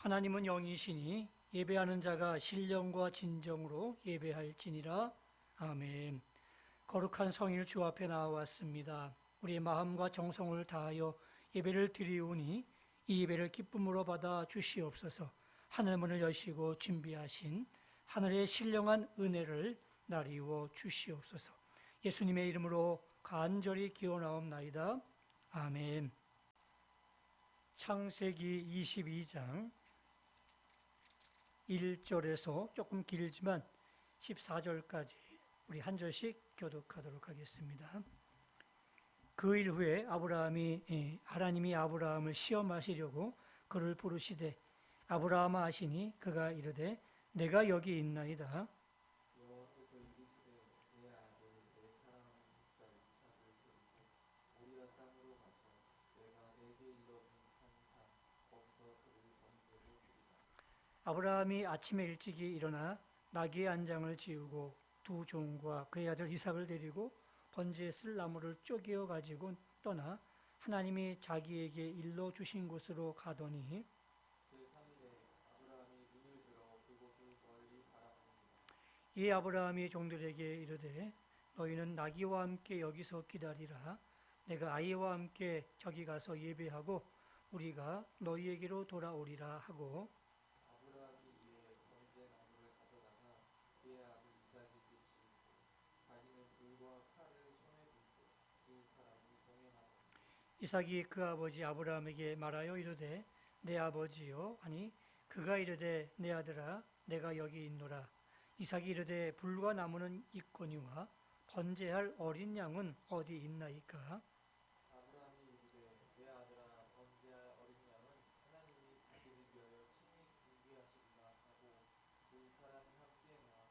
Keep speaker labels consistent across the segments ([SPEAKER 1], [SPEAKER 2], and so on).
[SPEAKER 1] 하나님은 영이시니 예배하는 자가 신령과 진정으로 예배할지니라. 아멘. 거룩한 성일 주 앞에 나왔습니다. 우리의 마음과 정성을 다하여 예배를 드리오니 이 예배를 기쁨으로 받아 주시옵소서. 하늘 문을 여시고 준비하신 하늘의 신령한 은혜를 나리워 주시옵소서. 예수님의 이름으로 간절히 기원하옵나이다. 아멘. 창세기 22장 1절에서 조금 길지만 14절까지 우리 한 절씩 교독하도록 하겠습니다. 그 일 후에 하나님이 아브라함을 시험하시려고 그를 부르시되 아브라함아 하시니 그가 이르되 내가 여기 있나이다.
[SPEAKER 2] 여호와께서 이르시되 내 아들 내 사랑하는 자 이삭을 데리고 모리아 땅으로 가서 내가 내게 일러준 한 산 거기서 그를 번제로 드리라.
[SPEAKER 1] 아브라함이 아침에 일찍이 일어나 나귀의 안장을 지우고 두 종과 그의 아들 이삭을 데리고 번제에 쓸 나무를 쪼개어 가지고 떠나 하나님이 자기에게 일러 주신 곳으로 가더니
[SPEAKER 2] 제3일에 아브라함이 눈을 들어 그곳을 멀리 바라본지라.
[SPEAKER 1] 이에 아브라함이 종들에게 이르되 너희는 나귀와 함께 여기서 기다리라. 내가 아이와 함께 저기 가서 예배하고 우리가 너희에게로 돌아오리라 하고
[SPEAKER 2] 아브라함이 이에 번제 나무를 가져다가 그의 아들 이삭에게 지우고 자기는 불과 칼을 손에 들고 두 사람이 동행하더니
[SPEAKER 1] 이삭이 그 아버지 아브라함에게 말하여 이르되 내 아버지요. 아니 그가 이르되 내 아들아 내가 여기 있노라. 이삭이 이르되 불과 나무는 있거니와 번제할 어린 양은 어디 있나이까.
[SPEAKER 2] 아브라함이 이르되 내 아들아 번제할 어린 양은 하나님이 자기를 위하여 친히 준비하시리라 하고 두 사람이 함께 나아가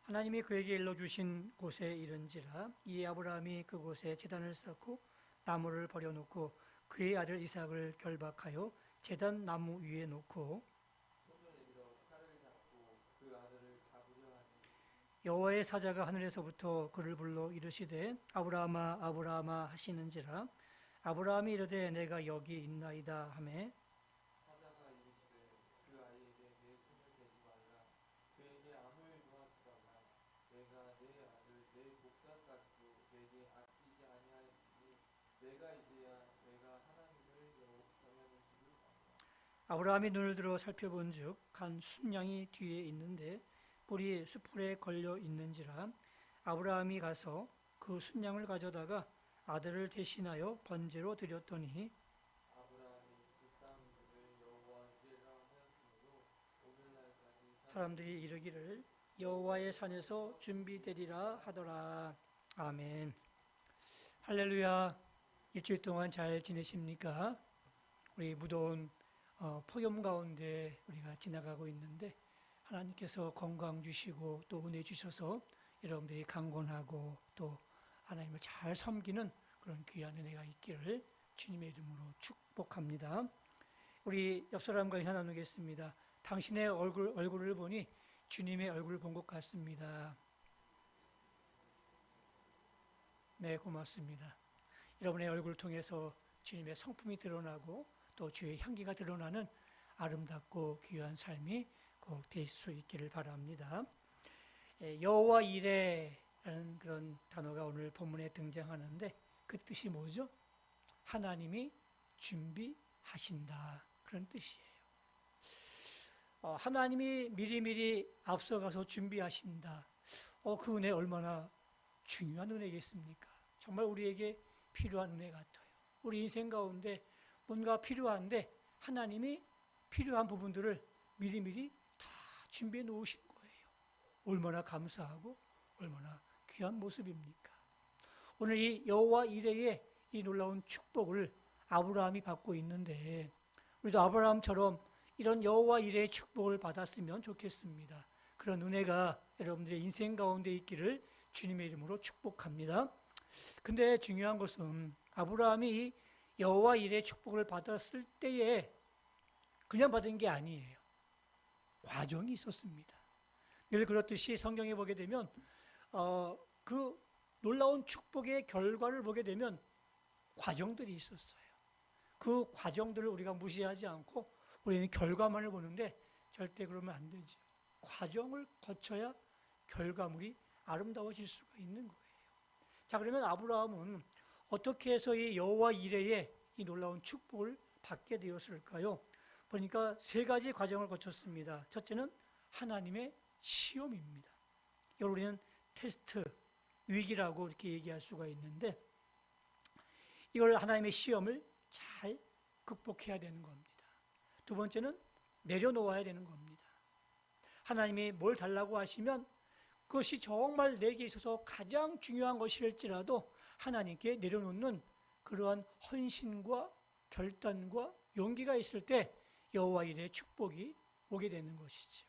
[SPEAKER 1] 하나님이 그에게 일러주신 곳에 이른지라. 이에 아브라함이 그곳에 제단을 쌓고 나무를 버려놓고 그의 아들 이삭을 결박하여 제단 나무 위에 놓고
[SPEAKER 2] 손을 내밀어 칼을 잡고 그 아들을 잡으려 하니
[SPEAKER 1] 여호와의 사자가 하늘에서부터 그를 불러 이르시되 아브라함아 아브라함아 하시는지라. 아브라함이 이르되 내가 여기 있나이다 하매
[SPEAKER 2] 사자가 이르시되 그 아이에게 내 손을 대지 말라. 그에게 아무 일도 하지 말라. 내가 내 아들 내 목자까지도 내게 아끼지 아니하였으니 내가 이제야 내가 하나님을 영접하는 줄을 아노라.
[SPEAKER 1] 아브라함이 눈을 들어 살펴본즉 한 순양이 뒤에 있는데 뿔이 숯불에 걸려 있는지라. 아브라함이 가서 그 순양을 가져다가 아들을 대신하여 번제로 드렸더니
[SPEAKER 2] 아브라함이 그 땅 이름을 여호와 이레라 하였으므로 오늘날까지
[SPEAKER 1] 사람들이 이르기를 여호와의 산에서 준비되리라 하더라. 아멘. 할렐루야. 일주일 동안 잘 지내십니까? 우리 무더운 폭염 가운데 우리가 지나가고 있는데 하나님께서 건강 주시고 또 은혜 주셔서 여러분들이 강건하고 또 하나님을 잘 섬기는 그런 귀한 은혜가 있기를 주님의 이름으로 축복합니다. 우리 옆 사람과 인사 나누겠습니다. 당신의 얼굴을 보니 주님의 얼굴을 본 것 같습니다. 네, 고맙습니다. 여러분의 얼굴을 통해서 주님의 성품이 드러나고 또 주의 향기가 드러나는 아름답고 귀한 삶이 꼭 될 수 있기를 바랍니다. 여호와 이레라는 그런 단어가 오늘 본문에 등장하는데 그 뜻이 뭐죠? 하나님이 준비하신다 그런 뜻이에요. 하나님이 미리미리 앞서가서 준비하신다. 그 은혜 얼마나 중요한 은혜겠습니까? 정말 우리에게 필요한 은혜 같아요. 우리 인생 가운데 뭔가 필요한데 하나님이 필요한 부분들을 미리미리 다 준비해 놓으신 거예요. 얼마나 감사하고 얼마나 귀한 모습입니까? 오늘 이 여호와 이레의 이 놀라운 축복을 아브라함이 받고 있는데 우리도 아브라함처럼 이런 여호와 이레의 축복을 받았으면 좋겠습니다. 그런 은혜가 여러분들의 인생 가운데 있기를 주님의 이름으로 축복합니다. 근데 중요한 것은 아브라함이 여호와 이레의 축복을 받았을 때에 그냥 받은 게 아니에요. 과정이 있었습니다. 늘 그렇듯이 성경에 보게 되면 그 놀라운 축복의 결과를 보게 되면 과정들이 있었어요. 그 과정들을 우리가 무시하지 않고 우리는 결과만을 보는데 절대 그러면 안 되죠. 과정을 거쳐야 결과물이 아름다워질 수가 있는 거예요. 자, 그러면 아브라함은 어떻게 해서 이 여호와 이레의 이 놀라운 축복을 받게 되었을까요? 보니까 세 가지 과정을 거쳤습니다. 첫째는 하나님의 시험입니다. 이걸 우리는 테스트, 위기라고 이렇게 얘기할 수가 있는데, 이걸 하나님의 시험을 잘 극복해야 되는 겁니다. 두 번째는 내려놓아야 되는 겁니다. 하나님이 뭘 달라고 하시면 그것이 정말 내게 있어서 가장 중요한 것일지라도 하나님께 내려놓는 그러한 헌신과 결단과 용기가 있을 때 여호와 이레의 축복이 오게 되는 것이죠.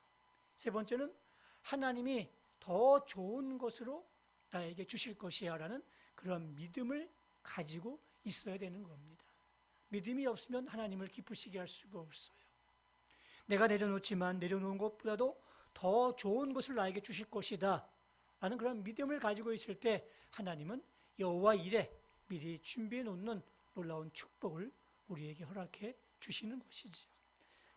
[SPEAKER 1] 세 번째는 하나님이 더 좋은 것으로 나에게 주실 것이야 라는 그런 믿음을 가지고 있어야 되는 겁니다. 믿음이 없으면 하나님을 기쁘시게 할 수가 없어요. 내가 내려놓지만 내려놓은 것보다도 더 좋은 것을 나에게 주실 것이다 라는 그런 믿음을 가지고 있을 때 하나님은 여호와 이레 미리 준비해 놓는 놀라운 축복을 우리에게 허락해 주시는 것이죠.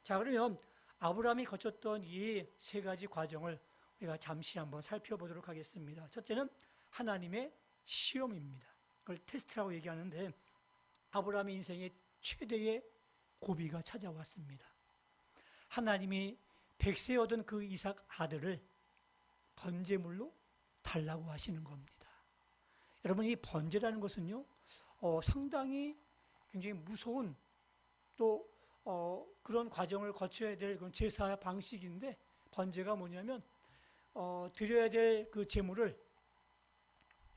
[SPEAKER 1] 자, 그러면 아브라함이 거쳤던 이 세 가지 과정을 우리가 잠시 한번 살펴보도록 하겠습니다. 첫째는 하나님의 시험입니다. 그걸 테스트라고 얘기하는데, 아브라함의 인생의 최대의 고비가 찾아왔습니다. 하나님이 100세 얻은 그 이삭 아들을 번제물로 달라고 하시는 겁니다. 여러분, 이 번제라는 것은요, 상당히 굉장히 무서운 또 그런 과정을 거쳐야 될 그런 제사 방식인데, 번제가 뭐냐면 드려야 될 그 제물을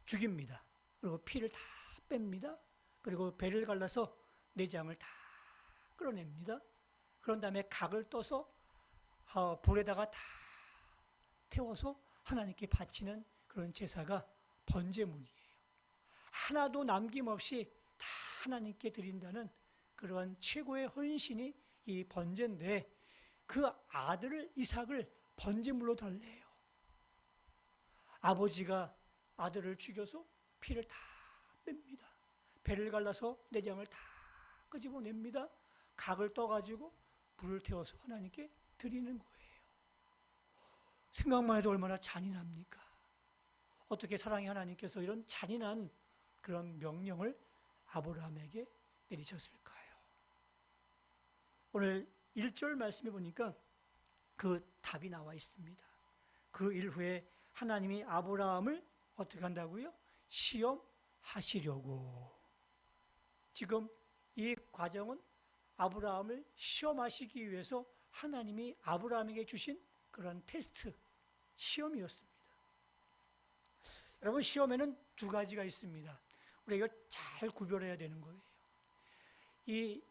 [SPEAKER 1] 죽입니다. 그리고 피를 다 뺍니다. 그리고 배를 갈라서 내장을 다 끌어냅니다. 그런 다음에 각을 떠서 불에다가 다 태워서 하나님께 바치는 그런 제사가 번제물이에요. 하나도 남김없이 다 하나님께 드린다는 그러한 최고의 헌신이 이 번제인데, 그 아들을 이삭을 번제물로 달래요. 아버지가 아들을 죽여서 피를 다 뺍니다. 배를 갈라서 내장을 다 끄집어냅니다. 각을 떠가지고 불을 태워서 하나님께 드리는 거예요. 생각만 해도 얼마나 잔인합니까? 어떻게 사랑의 하나님께서 이런 잔인한 그런 명령을 아브라함에게 내리셨을까요? 오늘 1절 말씀해 보니까 그 답이 나와 있습니다. 그 일 후에 하나님이 아브라함을 어떻게 한다고요? 시험하시려고. 지금 이 과정은 아브라함을 시험하시기 위해서 하나님이 아브라함에게 주신 그런 테스트, 시험이었습니다. 여러분, 시험에는 두 가지가 있습니다. 우리가 이걸 잘 구별해야 되는 거예요. 이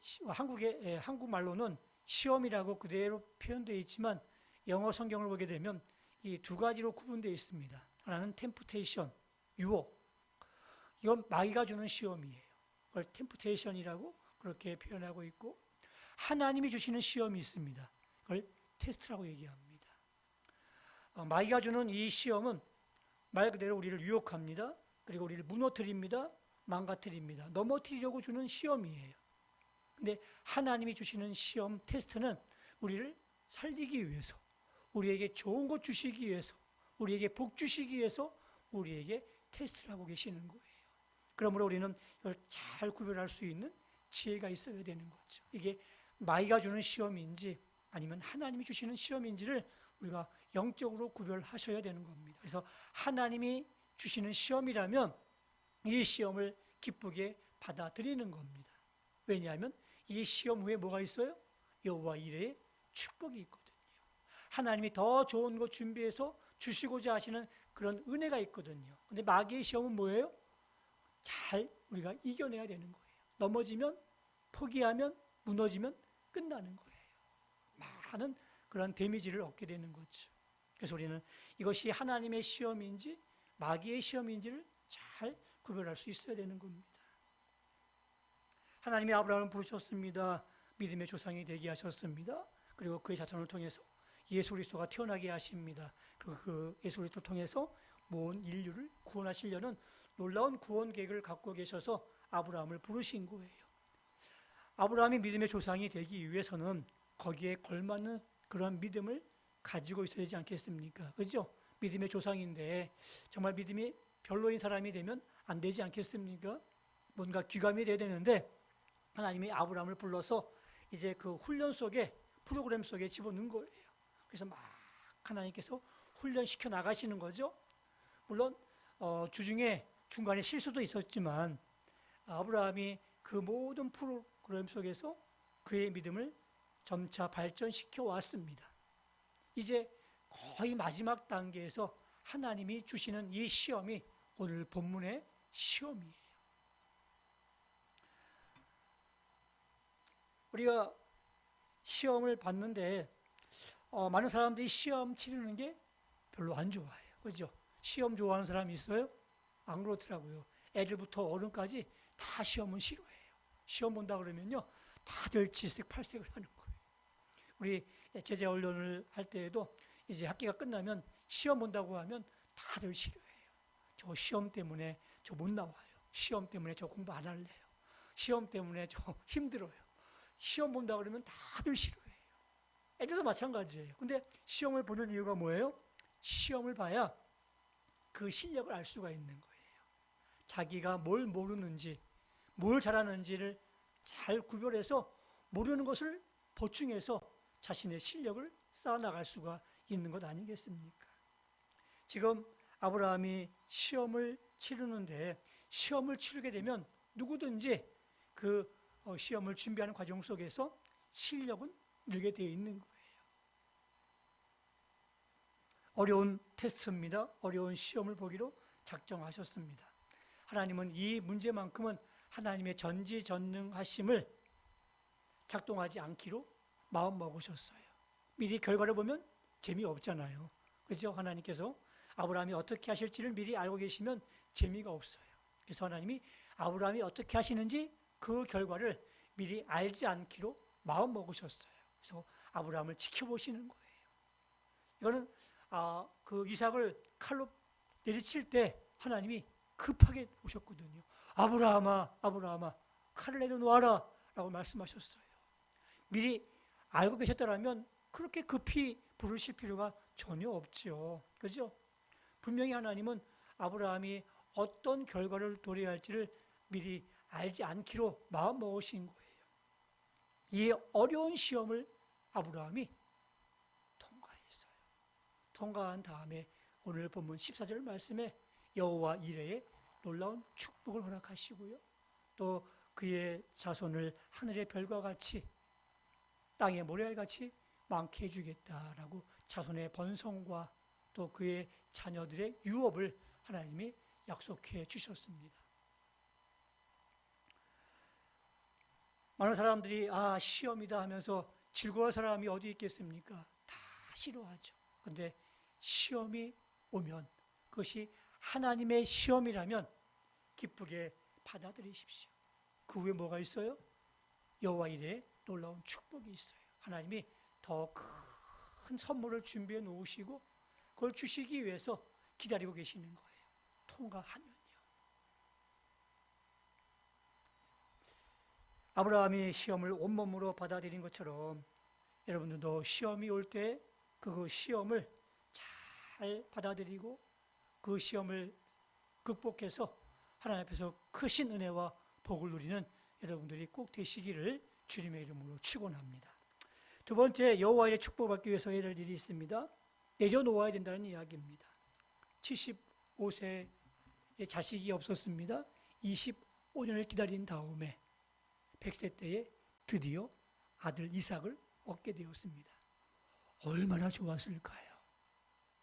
[SPEAKER 1] 한국말로는 시험이라고 그대로 표현되어 있지만, 영어 성경을 보게 되면 이 두 가지로 구분되어 있습니다. 하나는 템프테이션, 유혹. 이건 마귀가 주는 시험이에요. 그걸 템프테이션이라고 그렇게 표현하고 있고, 하나님이 주시는 시험이 있습니다. 그걸 테스트라고 얘기합니다. 마귀가 주는 이 시험은 말 그대로 우리를 유혹합니다. 그리고 우리를 무너뜨립니다. 망가뜨립니다. 넘어뜨리려고 주는 시험이에요. 근데 하나님이 주시는 시험, 테스트는 우리를 살리기 위해서, 우리에게 좋은 것 주시기 위해서, 우리에게 복 주시기 위해서 우리에게 테스트를 하고 계시는 거예요. 그러므로 우리는 이걸 잘 구별할 수 있는 지혜가 있어야 되는 거죠. 이게 마귀가 주는 시험인지 아니면 하나님이 주시는 시험인지를 우리가 영적으로 구별하셔야 되는 겁니다. 그래서 하나님이 주시는 시험이라면 이 시험을 기쁘게 받아들이는 겁니다. 왜냐하면 이 시험 후에 뭐가 있어요? 여호와 이레의 축복이 있거든요. 하나님이 더 좋은 것 준비해서 주시고자 하시는 그런 은혜가 있거든요. 근데 마귀의 시험은 뭐예요? 잘 우리가 이겨내야 되는 거예요. 넘어지면, 포기하면, 무너지면 끝나는 거예요. 많은 그런 데미지를 얻게 되는 거죠. 그래서 우리는 이것이 하나님의 시험인지 마귀의 시험인지를 잘 구별할 수 있어야 되는 겁니다. 하나님이 아브라함을 부르셨습니다. 믿음의 조상이 되게 하셨습니다. 그리고 그의 자손을 통해서 예수 그리스도가 태어나게 하십니다. 그리고 그 예수 그리스도를 통해서 모든 인류를 구원하시려는 놀라운 구원 계획을 갖고 계셔서 아브라함을 부르신 거예요. 아브라함이 믿음의 조상이 되기 위해서는 거기에 걸맞는 그런 믿음을 가지고 있어야 되지 않겠습니까? 그죠? 믿음의 조상인데 정말 믿음이 별로인 사람이 되면 안 되지 않겠습니까? 뭔가 귀감이 돼야 되는데 하나님이 아브라함을 불러서 이제 그 훈련 속에 프로그램 속에 집어넣은 거예요. 그래서 막 하나님께서 훈련시켜 나가시는 거죠. 물론 주중에 중간에 실수도 있었지만 아브라함이 그 모든 프로그램 속에서 그의 믿음을 점차 발전시켜 왔습니다. 이제 거의 마지막 단계에서 하나님이 주시는 이 시험이 오늘 본문의 시험이에요. 우리가 시험을 봤는데 많은 사람들이 시험 치르는 게 별로 안 좋아해요. 그죠? 시험 좋아하는 사람이 있어요? 안 그렇더라고요. 애들부터 어른까지 다 시험은 싫어해요. 시험 본다 그러면요, 다들 질색팔색을 하는 거예요. 우리 제자 훈련을 할 때에도 이제 학기가 끝나면 시험 본다고 하면 다들 싫어해요. 저 시험 때문에 저 못 나와요. 시험 때문에 저 공부 안 할래요. 시험 때문에 저 힘들어요. 시험 본다 그러면 다들 싫어해요. 애들도 마찬가지예요. 근데 시험을 보는 이유가 뭐예요? 시험을 봐야 그 실력을 알 수가 있는 거예요. 자기가 뭘 모르는지, 뭘 잘하는지를 잘 구별해서 모르는 것을 보충해서 자신의 실력을 쌓아나갈 수가 있는 것 아니겠습니까? 지금 아브라함이 시험을 치르는데 시험을 치르게 되면 누구든지 그 시험을 준비하는 과정 속에서 실력은 늘게 되어 있는 거예요. 어려운 테스트입니다. 어려운 시험을 보기로 작정하셨습니다. 하나님은 이 문제만큼은 하나님의 전지전능하심을 작동하지 않기로 마음먹으셨어요. 미리 결과를 보면 재미없잖아요. 그렇죠? 하나님께서 아브라함이 어떻게 하실지를 미리 알고 계시면 재미가 없어요. 그래서 하나님이 아브라함이 어떻게 하시는지 그 결과를 미리 알지 않기로 마음먹으셨어요. 그래서 아브라함을 지켜보시는 거예요. 이거는 그 이삭을 칼로 내리칠 때 하나님이 급하게 오셨거든요. 아브라함아, 아브라함아, 칼을 내려놓아라 라고 말씀하셨어요. 미리 알고 계셨다면 그렇게 급히 부르실 필요가 전혀 없죠. 그죠? 분명히 하나님은 아브라함이 어떤 결과를 도래할지를 미리 알지 않기로 마음먹으신 거예요. 이 어려운 시험을 아브라함이 통과했어요. 통과한 다음에 오늘 본문 14절 말씀에 여호와 이레의 놀라운 축복을 허락하시고요. 또 그의 자손을 하늘의 별과 같이 땅의 모래알같이 많게 해주겠다라고 자손의 번성과 또 그의 자녀들의 유업을 하나님이 약속해 주셨습니다. 많은 사람들이 시험이다 하면서 즐거워할 사람이 어디 있겠습니까? 다 싫어하죠. 그런데 시험이 오면 그것이 하나님의 시험이라면 기쁘게 받아들이십시오. 그 후에 뭐가 있어요? 여호와 이레의 놀라운 축복이 있어요. 하나님이 더 큰 선물을 준비해 놓으시고 그걸 주시기 위해서 기다리고 계시는 거예요. 통과하면요. 아브라함이 시험을 온몸으로 받아들인 것처럼 여러분들도 시험이 올 때 그 시험을 잘 받아들이고 그 시험을 극복해서 하나님 앞에서 크신 은혜와 복을 누리는 여러분들이 꼭 되시기를 주님의 이름으로 축원합니다. 두 번째, 여호와의 축복받기 위해서 해야 될 일이 있습니다. 내려놓아야 된다는 이야기입니다. 75세에 자식이 없었습니다. 25년을 기다린 다음에 100세 때에 드디어 아들 이삭을 얻게 되었습니다. 얼마나 좋았을까요?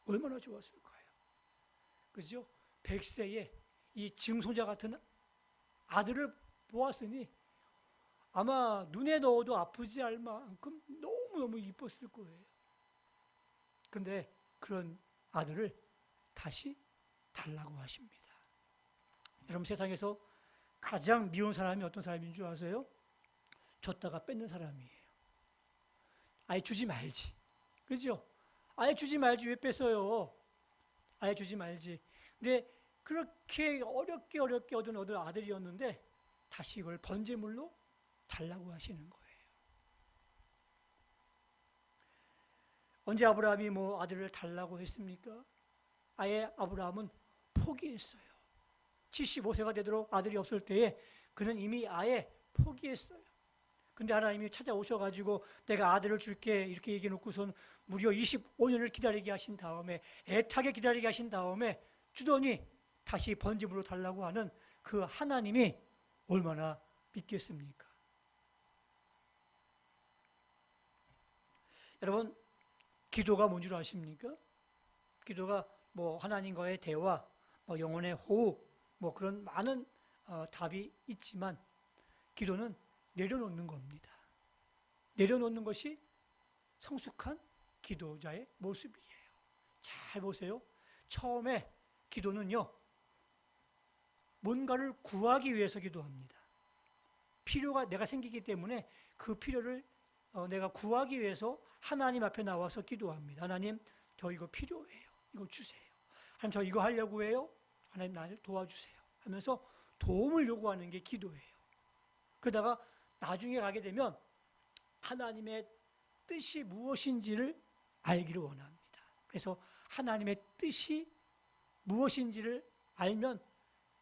[SPEAKER 1] 얼마나 좋았을까요? 그죠? 100세에 이 증손자 같은 아들을 보았으니 아마 눈에 넣어도 아프지 않을 만큼 너무너무 이뻤을 거예요. 그런데 그런 아들을 다시 달라고 하십니다. 여러분, 세상에서 가장 미운 사람이 어떤 사람인 줄 아세요? 줬다가 뺏는 사람이에요. 아예 주지 말지. 그죠? 아예 주지 말지 왜 뺏어요? 아예 주지 말지. 근데 그렇게 어렵게 얻은 아들이었는데 다시 이걸 번제물로 달라고 하시는 거예요. 언제 아브라함이 뭐 아들을 달라고 했습니까? 아예 아브라함은 포기했어요. 75세가 되도록 아들이 없을 때에 그는 이미 아예 포기했어요. 근데 하나님이 찾아오셔가지고 내가 아들을 줄게 이렇게 얘기해 놓고선 무려 25년을 기다리게 하신 다음에, 애타게 기다리게 하신 다음에 주더니 다시 번집으로 달라고 하는 그 하나님이 얼마나 믿겠습니까? 여러분, 기도가 뭔 줄 아십니까? 기도가 뭐 하나님과의 대화, 뭐 영혼의 호흡, 뭐 그런 많은 답이 있지만 기도는 내려놓는 겁니다. 내려놓는 것이 성숙한 기도자의 모습이에요. 잘 보세요. 처음에 기도는요, 뭔가를 구하기 위해서 기도합니다. 필요가 내가 생기기 때문에 그 필요를 내가 구하기 위해서 하나님 앞에 나와서 기도합니다. 하나님, 저 이거 필요해요. 이거 주세요. 하나님, 저 이거 하려고 해요. 하나님, 나를 도와주세요. 하면서 도움을 요구하는 게 기도예요. 그러다가 나중에 가게 되면 하나님의 뜻이 무엇인지를 알기를 원합니다. 그래서 하나님의 뜻이 무엇인지를 알면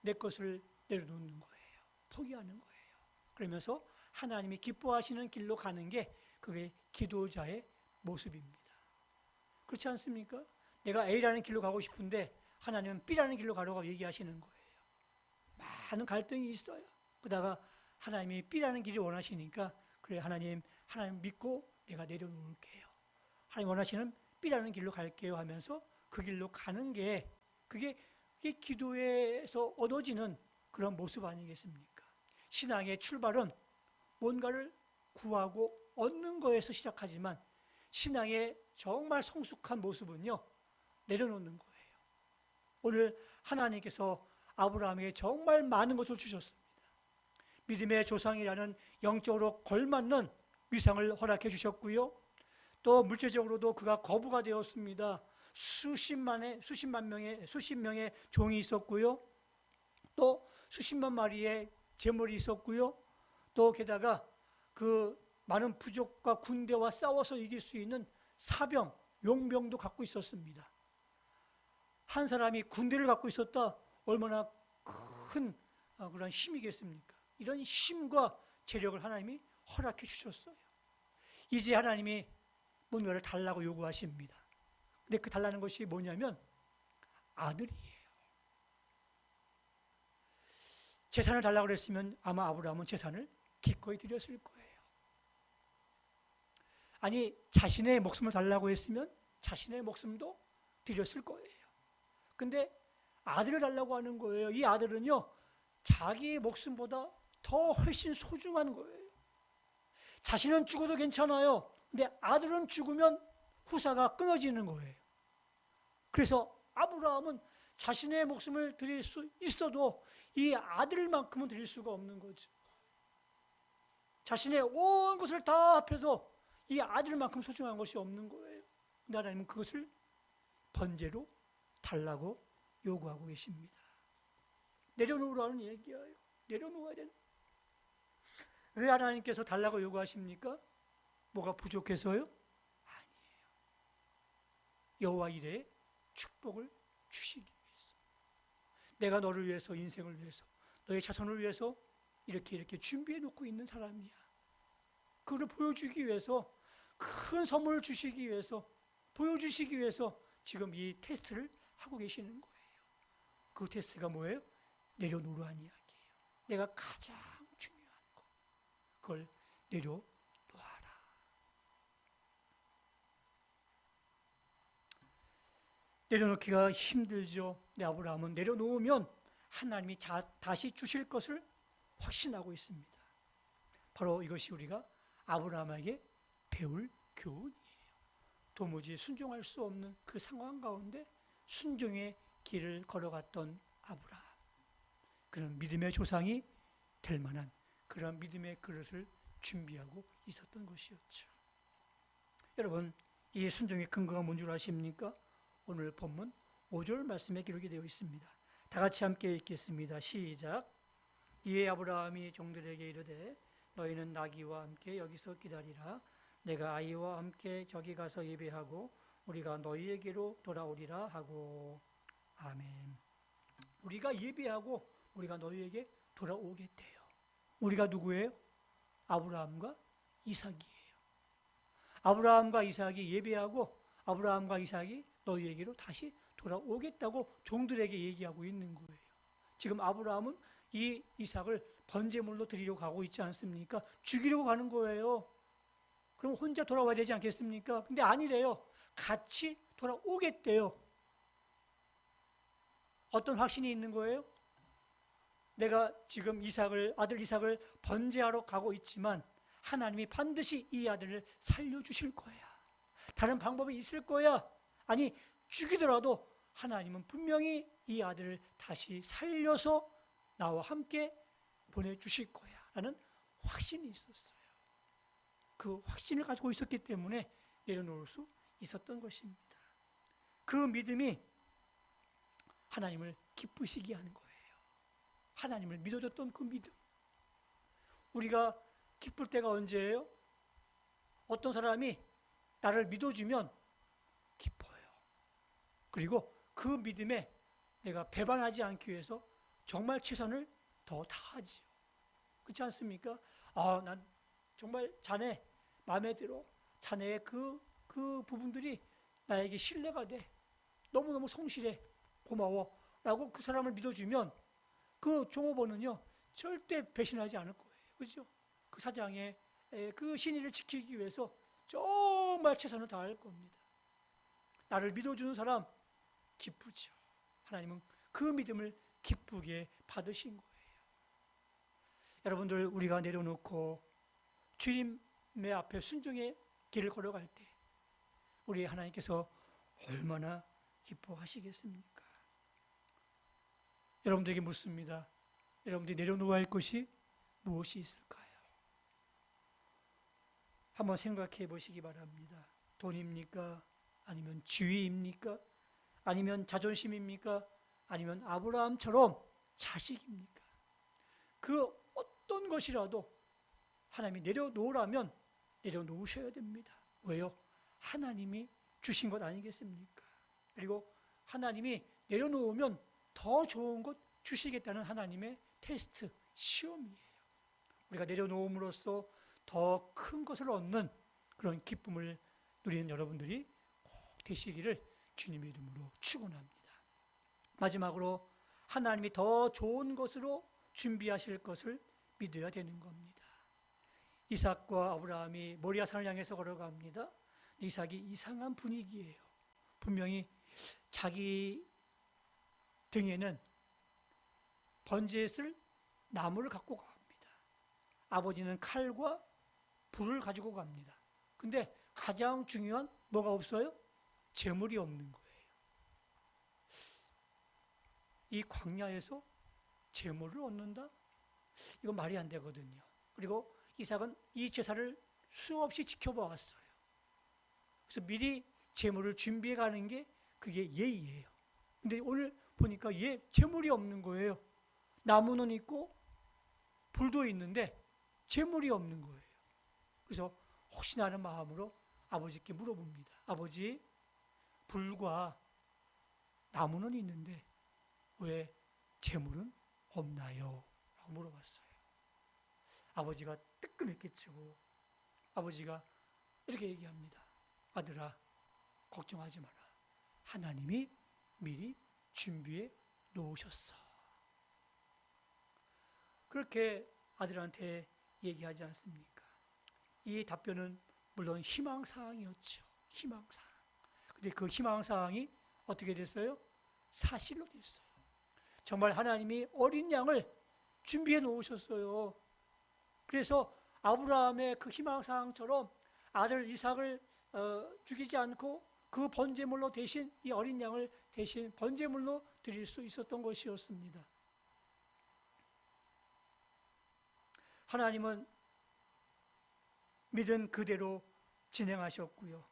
[SPEAKER 1] 내 것을 내려놓는 거예요. 포기하는 거예요. 그러면서 하나님이 기뻐하시는 길로 가는 게 그게 기도자의 모습입니다. 그렇지 않습니까? 내가 A라는 길로 가고 싶은데 하나님은 B라는 길로 가라고 얘기하시는 거예요. 많은 갈등이 있어요. 그러다가 하나님이 B라는 길을 원하시니까 그래, 하나님 믿고 내가 내려놓을게요. 하나님 원하시는 B라는 길로 갈게요 하면서 그 길로 가는 게 그게 기도에서 얻어지는 그런 모습 아니겠습니까? 신앙의 출발은 뭔가를 구하고 얻는 거에서 시작하지만 신앙의 정말 성숙한 모습은요, 내려놓는 거예요. 오늘 하나님께서 아브라함에게 정말 많은 것을 주셨습니다. 믿음의 조상이라는 영적으로 걸맞는 위상을 허락해 주셨고요. 또 물질적으로도 그가 거부가 되었습니다. 수십 명의 종이 있었고요. 또 수십만 마리의 재물이 있었고요. 또 게다가 그 많은 부족과 군대와 싸워서 이길 수 있는 사병, 용병도 갖고 있었습니다. 한 사람이 군대를 갖고 있었다, 얼마나 큰 그런 힘이겠습니까? 이런 힘과 재력을 하나님이 허락해 주셨어요. 이제 하나님이 뭔가를 달라고 요구하십니다. 근데 그 달라는 것이 뭐냐면 아들이에요. 재산을 달라고 그랬으면 아마 아브라함은 재산을 기꺼이 드렸을 거예요. 아니, 자신의 목숨을 달라고 했으면 자신의 목숨도 드렸을 거예요. 근데 아들을 달라고 하는 거예요. 이 아들은요, 자기의 목숨보다 더 훨씬 소중한 거예요. 자신은 죽어도 괜찮아요. 근데 아들은 죽으면 후사가 끊어지는 거예요. 그래서 아브라함은 자신의 목숨을 드릴 수 있어도 이 아들만큼은 드릴 수가 없는 거죠. 자신의 온 것을 다 합해서 이 아들만큼 소중한 것이 없는 거예요. 근데 하나님은 그것을 번제로 달라고 요구하고 계십니다. 내려놓으라는 얘기예요. 내려놓아야 되는. 왜 하나님께서 달라고 요구하십니까? 뭐가 부족해서요? 아니에요. 여호와 이레의 축복을 주시기 위해서. 내가 너를 위해서, 인생을 위해서, 너의 자손을 위해서 이렇게 준비해 놓고 있는 사람이야. 그걸 보여주기 위해서, 큰 선물을 주시기 위해서, 보여주시기 위해서 지금 이 테스트를 하고 계시는 거예요. 그 테스트가 뭐예요? 내려놓으라는 이야기예요. 내가 가장 중요한 거, 그걸 내려놓아라. 내려놓기가 힘들죠. 아브라함은 내려놓으면 하나님이 다시 주실 것을 확신하고 있습니다. 바로 이것이 우리가 아브라함에게 배울 교훈이에요. 도무지 순종할 수 없는 그 상황 가운데 순종의 길을 걸어갔던 아브라함. 그런 믿음의 조상이 될 만한 그런 믿음의 그릇을 준비하고 있었던 것이었죠. 여러분, 이 순종의 근거가 뭔 줄 아십니까? 오늘 본문 5절 말씀에 기록이 되어 있습니다. 다 같이 함께 읽겠습니다. 시작. 이에 아브라함이 종들에게 이르되 너희는 나귀와 함께 여기서 기다리라. 내가 아이와 함께 저기 가서 예배하고 우리가 너희에게로 돌아오리라 하고. 아멘. 우리가 예배하고 우리가 너희에게 돌아오겠대요. 우리가 누구예요? 아브라함과 이삭이에요. 아브라함과 이삭이 예배하고 아브라함과 이삭이 너희에게로 다시 돌아오겠다고 종들에게 얘기하고 있는 거예요. 지금 아브라함은 이 이삭을 번제물로 드리려고 가고 있지 않습니까? 죽이려고 가는 거예요. 그럼 혼자 돌아와야 되지 않겠습니까? 근데 아니래요. 같이 돌아오겠대요. 어떤 확신이 있는 거예요? 내가 지금 아들 이삭을 번제하러 가고 있지만 하나님이 반드시 이 아들을 살려주실 거야. 다른 방법이 있을 거야. 아니, 죽이더라도 하나님은 분명히 이 아들을 다시 살려서 나와 함께 보내주실 거야 라는 확신이 있었어요. 그 확신을 가지고 있었기 때문에 내려놓을 수 있었던 것입니다. 그 믿음이 하나님을 기쁘시게 하는 거예요. 하나님을 믿어줬던 그 믿음. 우리가 기쁠 때가 언제예요? 어떤 사람이 나를 믿어주면 기뻐요. 그리고 그 믿음에 내가 배반하지 않기 위해서 정말 최선을 더 다하지요. 그렇지 않습니까? 난 정말 자네 마음에 들어. 자네의 그 부분들이 나에게 신뢰가 돼. 너무너무 성실해. 고마워. 라고 그 사람을 믿어주면 그 종업원은요, 절대 배신하지 않을 거예요. 그렇죠? 그 사장의 그 신의를 지키기 위해서 정말 최선을 다할 겁니다. 나를 믿어주는 사람 기쁘죠. 하나님은 그 믿음을 기쁘게 받으신 거예요. 여러분들, 우리가 내려놓고 주님의 앞에 순종의 길을 걸어갈 때 우리 하나님께서 얼마나 기뻐하시겠습니까? 여러분들에게 묻습니다. 여러분들이 내려놓아야 할 것이 무엇이 있을까요? 한번 생각해 보시기 바랍니다. 돈입니까? 아니면 지위입니까? 아니면 자존심입니까? 아니면 아브라함처럼 자식입니까? 그 어떤 것이라도 하나님이 내려놓으라면 내려놓으셔야 됩니다. 왜요? 하나님이 주신 것 아니겠습니까? 그리고 하나님이 내려놓으면 더 좋은 것 주시겠다는 하나님의 테스트, 시험이에요. 우리가 내려놓음으로써 더 큰 것을 얻는 그런 기쁨을 누리는 여러분들이 꼭 되시기를 주님의 이름으로 축원합니다. 마지막으로 하나님이 더 좋은 것으로 준비하실 것을 믿어야 되는 겁니다. 이삭과 아브라함이 모리아산을 향해서 걸어갑니다. 이삭이 이상한 분위기예요. 분명히 자기 등에는 번제에 쓸 나무를 갖고 갑니다. 아버지는 칼과 불을 가지고 갑니다. 근데 가장 중요한 뭐가 없어요? 재물이 없는 거예요. 이 광야에서 재물을 얻는다? 이건 말이 안 되거든요. 그리고 이삭은 이 제사를 수없이 지켜보았어요. 그래서 미리 재물을 준비해 가는 게 그게 예의예요. 근데 오늘 보니까 재물이 없는 거예요. 나무는 있고 불도 있는데 재물이 없는 거예요. 그래서 혹시나 하는 마음으로 아버지께 물어봅니다. 아버지, 불과 나무는 있는데 왜 재물은 없나요? 라고 물어봤어요. 아버지가 뜨끔했겠죠. 아버지가 이렇게 얘기합니다. 아들아, 걱정하지 마라. 하나님이 미리 준비해 놓으셨어. 그렇게 아들한테 얘기하지 않습니까? 이 답변은 물론 희망사항이었죠. 희망사항. 근데 그 희망사항이 어떻게 됐어요? 사실로 됐어요. 정말 하나님이 어린 양을 준비해 놓으셨어요. 그래서 아브라함의 그 희망사항처럼 아들 이삭을 죽이지 않고 그 번제물로 대신 이 어린 양을 대신 번제물로 드릴 수 있었던 것이었습니다. 하나님은 믿은 그대로 진행하셨고요.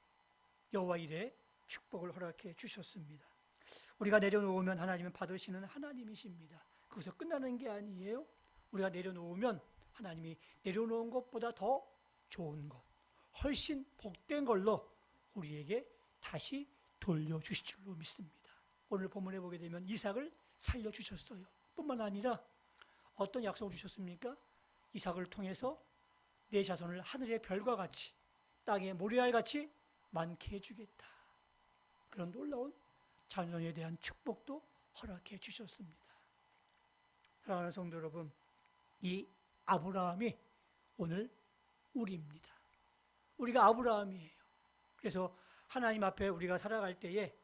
[SPEAKER 1] 여호와 일에 축복을 허락해 주셨습니다. 우리가 내려놓으면 하나님은 받으시는 하나님이십니다. 거기서 끝나는 게 아니에요. 우리가 내려놓으면 하나님이 내려놓은 것보다 더 좋은 것, 훨씬 복된 걸로 우리에게 다시 돌려주실 줄로 믿습니다. 오늘 본문에 보게 되면 이삭을 살려주셨어요. 뿐만 아니라 어떤 약속을 주셨습니까? 이삭을 통해서 내 자손을 하늘의 별과 같이 땅의 모래알같이 많게 해주겠다. 그런 놀라운 자녀에 대한 축복도 허락해 주셨습니다. 사랑하는 성도 여러분, 이 아브라함이 오늘 우리입니다. 우리가 아브라함이에요. 그래서 하나님 앞에 우리가 살아갈 때에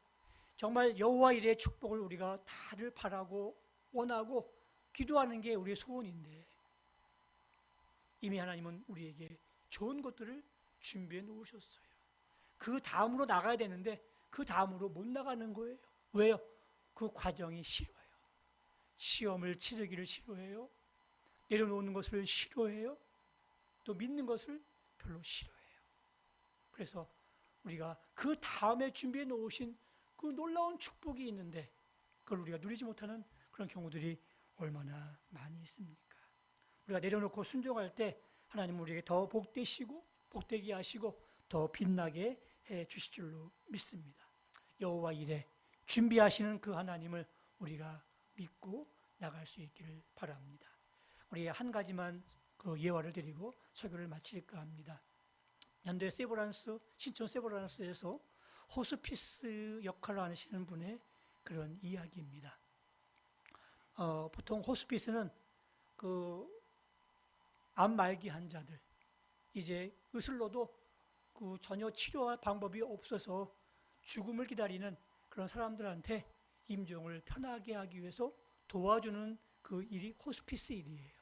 [SPEAKER 1] 정말 여호와 일의 축복을 우리가 다들 바라고 원하고 기도하는 게 우리의 소원인데 이미 하나님은 우리에게 좋은 것들을 준비해 놓으셨어요. 그 다음으로 나가야 되는데 그 다음으로 못 나가는 거예요. 왜요? 그 과정이 싫어요. 시험을 치르기를 싫어해요. 내려놓는 것을 싫어해요. 또 믿는 것을 별로 싫어해요. 그래서 우리가 그 다음에 준비해 놓으신 그 놀라운 축복이 있는데 그걸 우리가 누리지 못하는 그런 경우들이 얼마나 많이 있습니까? 우리가 내려놓고 순종할 때 하나님은 우리에게 더 복되시고 복되게 하시고 더 빛나게 해 주실 줄로 믿습니다. 여호와 일에 준비하시는 그 하나님을 우리가 믿고 나갈 수 있기를 바랍니다. 우리 한 가지만 그 예화를 드리고 설교를 마칠까 합니다. 연대 세브란스, 신촌 세브란스에서 호스피스 역할을 하시는 분의 그런 이야기입니다. 보통 호스피스는 그 암 말기 환자들, 이제 의술로도 그 전혀 치료할 방법이 없어서 죽음을 기다리는 그런 사람들한테 임종을 편하게 하기 위해서 도와주는 그 일이 호스피스 일이에요.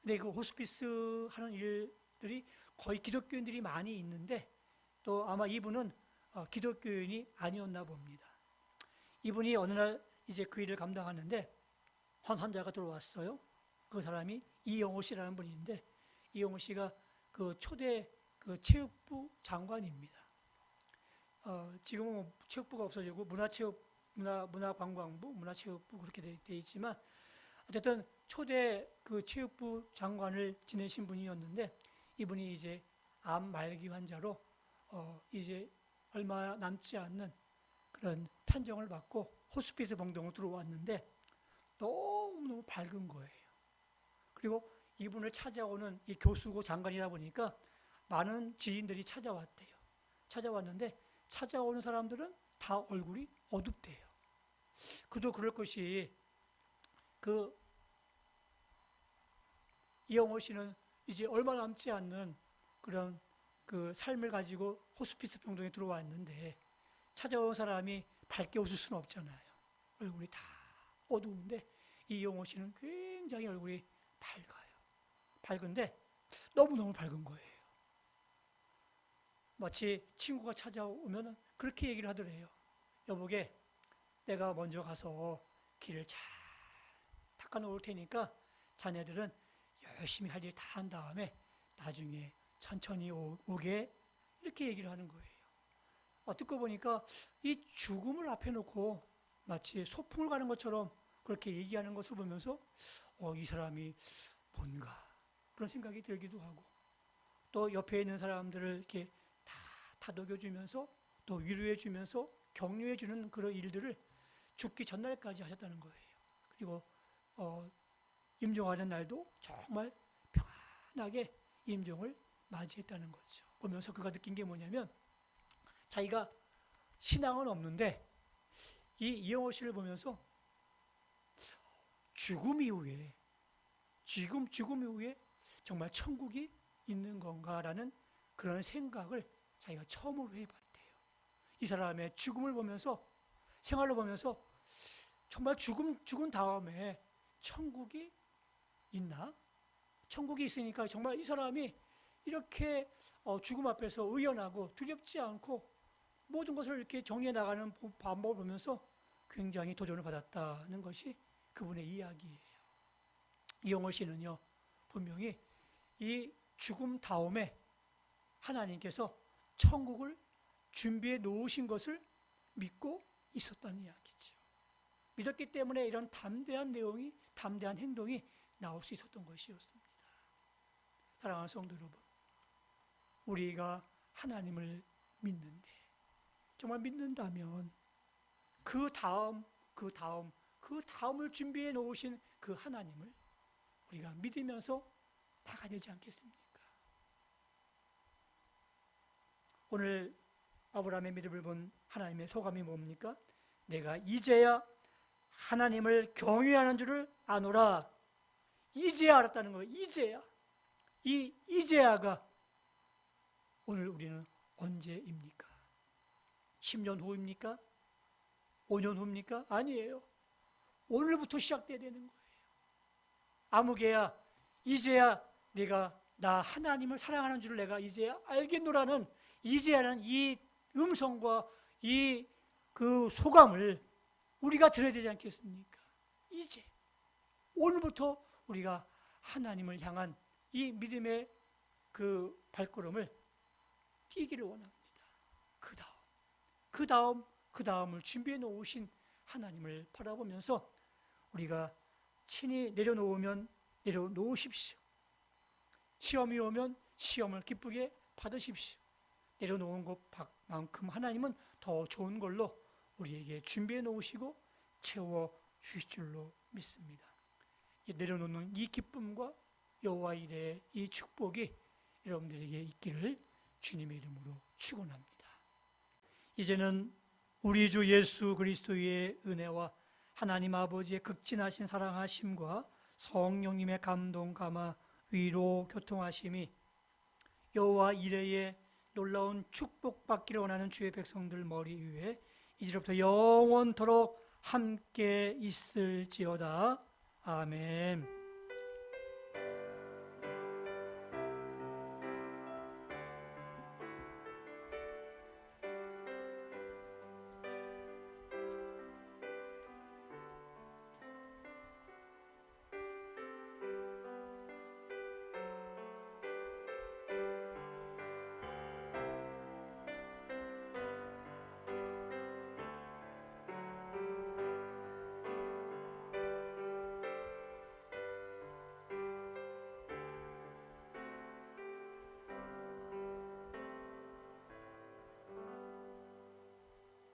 [SPEAKER 1] 근데 그 호스피스 하는 일들이 거의 기독교인들이 많이 있는데 또 아마 이분은 기독교인이 아니었나 봅니다. 이분이 어느 날 이제 그 일을 감당하는데 환자가 들어왔어요. 그 사람이 이영호 씨라는 분인데 이영호 씨가 그 초대 그 체육부 장관입니다. 지금은 뭐 체육부가 없어지고 문화관광부, 문화체육부 그렇게 돼 있지만 어쨌든 초대 그 체육부 장관을 지내신 분이었는데 이분이 이제 암 말기 환자로 이제 얼마 남지 않는 그런 판정을 받고 호스피스 병동으로 들어왔는데 너무너무 밝은 거예요. 그리고 이분을 찾아오는 이 교수고 장관이다 보니까 많은 지인들이 찾아왔대요. 찾아왔는데 찾아오는 사람들은 다 얼굴이 어둡대요. 그도 그럴 것이 그 이영호 씨는 이제 얼마 남지 않는 그런 그 삶을 가지고 호스피스 병동에 들어왔는데 찾아온 사람이 밝게 웃을 수는 없잖아요. 얼굴이 다 어두운데 이영호 씨는 굉장히 얼굴이 밝아요. 밝은데 너무너무 밝은 거예요. 마치 친구가 찾아오면 그렇게 얘기를 하더래요. 여보게, 내가 먼저 가서 길을 잘 닦아 놓을 테니까 자네들은 열심히 할 일 다 한 다음에 나중에 천천히 오게, 이렇게 얘기를 하는 거예요. 듣고 보니까 이 죽음을 앞에 놓고 마치 소풍을 가는 것처럼 그렇게 얘기하는 것을 보면서 이 사람이 뭔가 그런 생각이 들기도 하고 또 옆에 있는 사람들을 이렇게 다 다독여주면서 또 위로해주면서 격려해주는 그런 일들을 죽기 전날까지 하셨다는 거예요. 그리고 임종하는 날도 정말 편하게 임종을 맞이했다는 거죠. 보면서 그가 느낀 게 뭐냐면 자기가 신앙은 없는데 이 이영호 씨를 보면서 죽음 이후에 정말 천국이 있는 건가라는 그런 생각을 자기가 처음으로 해봤대요. 이 사람의 죽음을 보면서 생활을 보면서 정말 죽은 다음에 천국이 있나? 천국이 있으니까 정말 이 사람이 이렇게 죽음 앞에서 의연하고 두렵지 않고 모든 것을 이렇게 정리해 나가는 방법을 보면서 굉장히 도전을 받았다는 것이 그분의 이야기예요. 이영호 씨는요, 분명히 이 죽음 다음에 하나님께서 천국을 준비해 놓으신 것을 믿고 있었다는 이야기죠. 믿었기 때문에 이런 담대한 내용이, 담대한 행동이 나올 수 있었던 것이었습니다. 사랑하는 성도 여러분, 우리가 하나님을 믿는데 정말 믿는다면 그 다음을 준비해 놓으신 그 하나님을 우리가 믿으면서 나가야 되지 않겠습니까? 오늘 아브라함의 믿음을 본 하나님의 소감이 뭡니까? 내가 이제야 하나님을 경외하는 줄을 아노라. 이제야 알았다는 거예요. 이제야. 이 이제야가 오늘 우리는 언제입니까? 10년 후입니까? 5년 후입니까? 아니에요. 오늘부터 시작돼야 되는 거예요. 아무개야, 이제야 내가 나 하나님을 사랑하는 줄을 내가 이제야 알겠노라는 이제야는 이 음성과 이 그 소감을 우리가 들어야 되지 않겠습니까? 이제 오늘부터 우리가 하나님을 향한 이 믿음의 그 발걸음을 뛰기를 원합니다. 그 다음을 준비해 놓으신 하나님을 바라보면서 우리가 친히 내려놓으면 내려놓으십시오. 시험이 오면 시험을 기쁘게 받으십시오. 내려놓은 것만큼 하나님은 더 좋은 걸로 우리에게 준비해 놓으시고 채워 주실 줄로 믿습니다. 내려놓는 이 기쁨과 여호와 일의 이 축복이 여러분들에게 있기를 주님의 이름으로 축원합니다. 이제는 우리 주 예수 그리스도의 은혜와 하나님 아버지의 극진하신 사랑하심과 성령님의 감동 감화 위로 교통하심이 여호와 이레의 놀라운 축복받기를 원하는 주의 백성들 머리 위에 이제부터 영원토록 함께 있을지어다. 아멘.